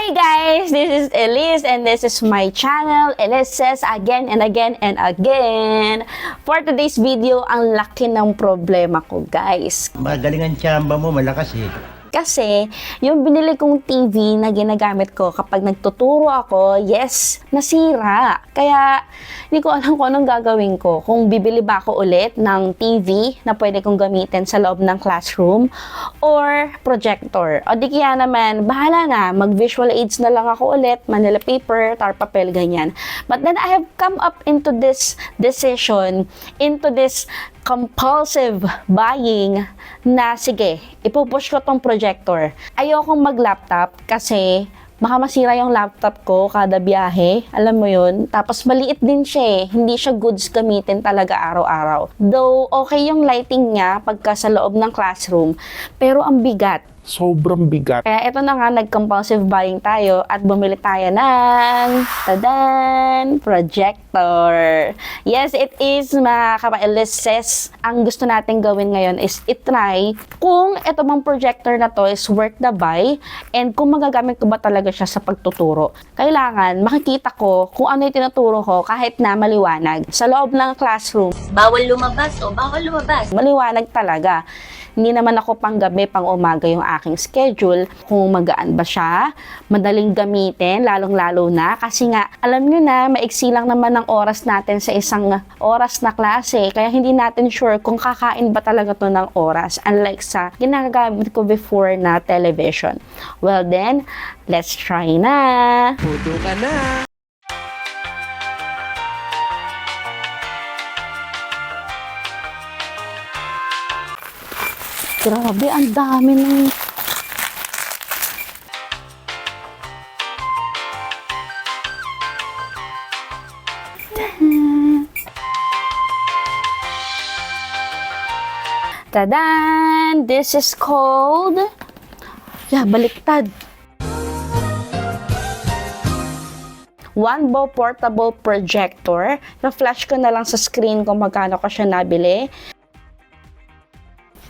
Hi guys! This is Elise and this is my channel, Elise Says Again and Again and Again. For today's video, ang laki ng problema ko guys. Magaling ang tsamba mo, malakas eh. Kasi, yung binili kong TV na ginagamit ko kapag nagtuturo ako, yes, nasira. Kaya, hindi ko alam kung anong gagawin ko. Kung bibili ba ako ulit ng TV na pwede kong gamitin sa loob ng classroom or projector. O di kaya naman, bahala na, mag-visual aids na lang ako ulit, Manila paper, tar papel, ganyan. But then I have come up into this decision, into this compulsive buying na sige, ipupush ko tong projector. Ayokong mag-laptop kasi baka masira yung laptop ko kada biyahe. Alam mo yun? Tapos maliit din siya eh. Hindi siya goods gamitin talaga araw-araw. Though okay yung lighting niya pagka sa loob ng classroom, pero ang bigat. Sobrang bigat. Kaya ito na nga, nag-compulsive buying tayo at bumili tayo ng tadan! Projector. Yes, it is mga ka-Elises. Ang gusto natin gawin ngayon is itry kung ito bang projector na to is worth the buy and kung magagamit ko ba talaga siya sa pagtuturo. Kailangan makikita ko kung ano yung tinuturo ko kahit na maliwanag. Sa loob ng classroom, Bawal lumabas o bawal lumabas. maliwanag talaga. Hindi naman ako pang gabi, pang umaga yung aking schedule. Kung magaan ba siya, madaling gamitin, lalong-lalo na. Kasi nga, alam nyo na, maiksi lang naman ang oras natin sa isang oras na klase. Kaya hindi natin sure kung kakain ba talaga to ng oras. Unlike sa ginagamit ko before na television. Well then, let's try na! Puto ka na. Grabe, ang dami ng... Tadan! This is called... Yeah, baliktad. Wanbo portable projector. Na-flash ko na lang sa screen kung magkano ko siya nabili.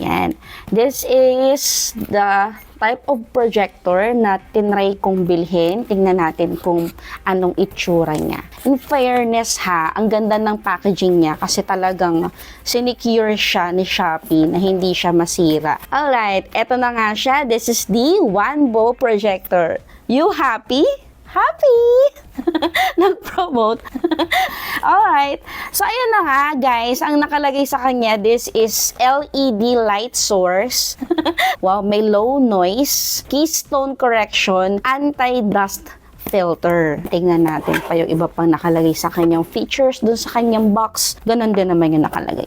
Yan. This is the type of projector na tinry kong bilhin. Tingnan natin kung anong itsura niya. In fairness ha, ang ganda ng packaging niya kasi talagang sinecure siya ni Shopee na hindi siya masira. Alright, eto na nga siya. This is the Wanbo projector. You happy? Happy! Nag-promote. Alright. So, ayun na nga, guys. Ang nakalagay sa kanya, this is LED light source. Wow, may low noise, keystone correction, anti-dust filter. Tingnan natin pa yung iba pang nakalagay sa kanyang features dun sa kanyang box. Ganon din naman yung nakalagay.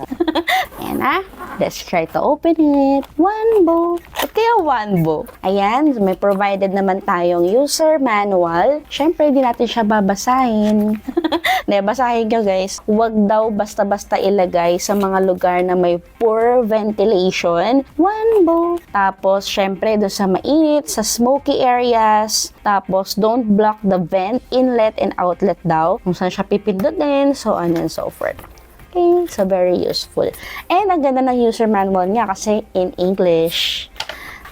Ayan na. Let's try to open it. Wanbo. At kaya Wanbo. Ayan, may provided naman tayong user manual. Siyempre, hindi natin siya babasahin. Basahin nyo guys. Huwag daw basta-basta ilagay sa mga lugar na may poor ventilation. Wanbo. Tapos, siyempre, doon sa mainit, sa smoky areas. Tapos, don't block the vent, inlet, and outlet daw. Kung saan siya pipindutin, so on and so forth. Okay, so very useful. And ang ganda ng user manual niya kasi in English.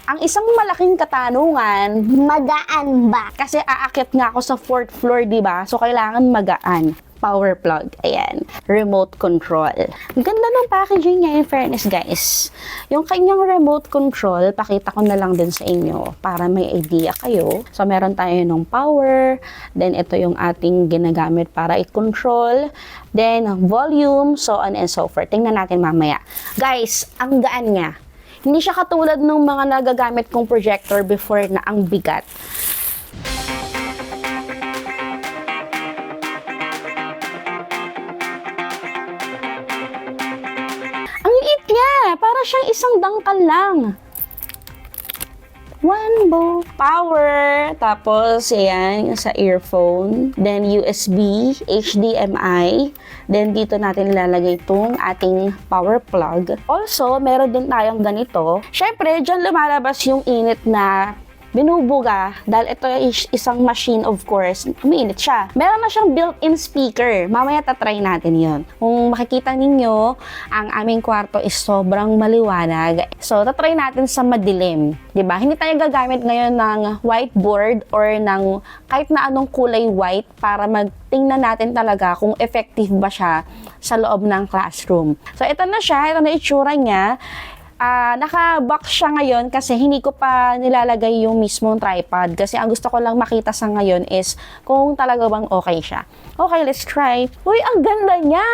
Ang isang malaking katanungan, magaan ba? Kasi aakyat nga ako sa 4th floor, di ba? So kailangan magaan. Power plug. Ayan. Remote control. Ang ganda ng packaging niya, in fairness, guys. Yung kanyang remote control, pakita ko na lang din sa inyo para may idea kayo. So, meron tayo ng power. Then, ito yung ating ginagamit para i-control. Then, volume, so on and so forth. Tingnan natin mamaya. Guys, ang gaan niya. Hindi siya katulad ng mga nagagamit kong projector before na ang bigat. Para siyang isang dangkal lang. Wanbo. Power. Tapos, ayan, sa earphone. Then, USB, HDMI. Then, dito natin ilalagay itong ating power plug. Also, meron din tayong ganito. Siyempre, dyan lumalabas yung init na binubuga, dahil ito is isang machine, of course, umiinit siya. Meron na siyang built-in speaker. Mamaya tatry natin yon. Kung makikita ninyo, ang aming kwarto is sobrang maliwanag. So, tatry natin sa madilim. 'Di ba? Hindi tayo gagamit ngayon ng whiteboard or ng kahit na anong kulay white para magtingnan natin talaga kung effective ba siya sa loob ng classroom. So, ito na siya. Ito na itsura niya. Naka-box siya ngayon kasi hindi ko pa nilalagay yung mismong tripod kasi ang gusto ko lang makita sa ngayon is kung talaga bang okay siya. Okay, let's try. Uy, ang ganda niya!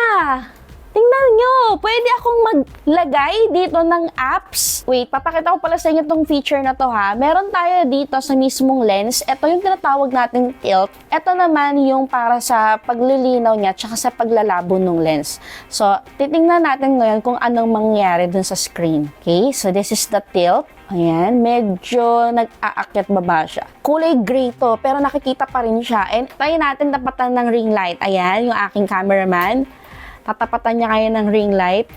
Tingnan nyo! Pwede akong maglagay dito ng apps. Wait, papakita ko pala sa inyo itong feature na to ha. Meron tayo dito sa mismong lens. Ito yung tinatawag nating tilt. Ito naman yung para sa paglilinaw niya tsaka sa paglalabo ng lens. So, titingnan natin ngayon kung anong mangyayari dun sa screen. Okay? So, this is the tilt. Ayan, medyo nag-aakyat baba siya. Kulay gray to, pero nakikita pa rin siya. And try natin tapatan ng ring light. Ayan, yung aking cameraman. Tatapatan niya kayo ng ring light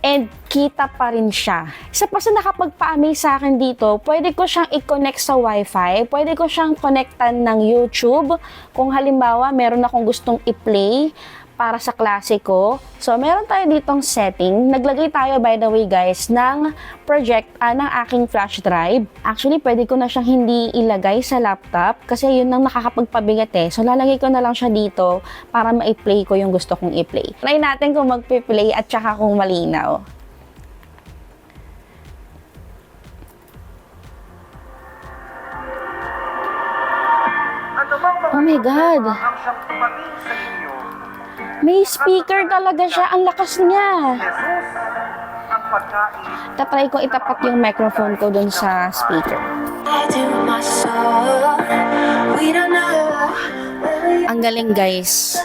and kita pa rin siya. Isa pa sa nakapagpa-amaze sa akin dito, pwede ko siyang i-connect sa Wi-Fi, pwede ko siyang connectan ng YouTube kung halimbawa meron akong gustong i-play para sa klase ko. So, meron tayo ditong setting. Naglagay tayo, by the way guys, ng ng aking flash drive. Actually, pwede ko na siyang hindi ilagay sa laptop kasi yun ang nakakapagpabigat eh. So, lalagay ko na lang siya dito para ma-play ko yung gusto kong i-play. Try natin kung mag-play at saka kung malinaw. Oh my God! May speaker talaga siya. Ang lakas niya. Tatry ko itapat yung microphone ko dun sa speaker. Ang galing guys.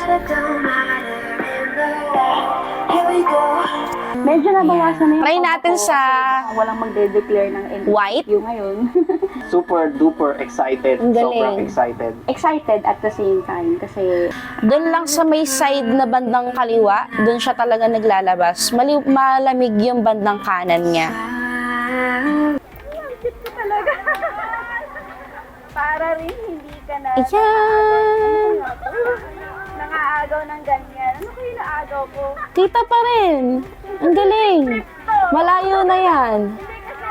Medyo nabawasan na yung Try natin sa walang magde-declare ng white. interview ngayon. Super duper excited. Ang galing. Sobrang excited. Excited at the same time kasi Doon lang sa may side na bandang kaliwa, doon siya talaga naglalabas. Malamig yung bandang kanan niya. para rin hindi ka na Ayan! nangaagaw ng ganyan. Ano kayo naagaw ko? Kita pa rin. Ang galing. Malayo na yan. Hindi kasi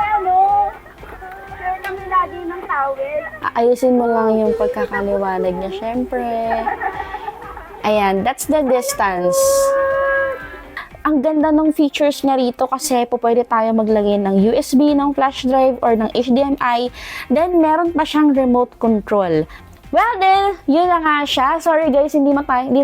sure lang nilagay ng towel. Ayusin mo lang yung pagkakaliwanag niya, syempre. Ayan, that's the distance. Ang ganda ng features niya rito kasi pwede tayo maglagay ng USB, ng flash drive, or ng HDMI. Then, meron pa siyang remote control. Well then, yun na nga siya. Sorry guys, hindi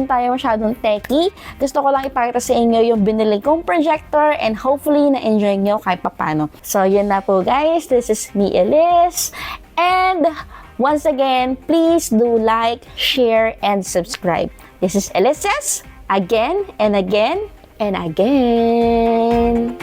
tayo masyadong techy. Gusto ko lang ipakita sa inyo yung binili kong projector and hopefully na-enjoy nyo kahit papano. So, yun na po guys. This is me, Elise. And once again, please do like, share, and subscribe. This is Elise's again and again and again.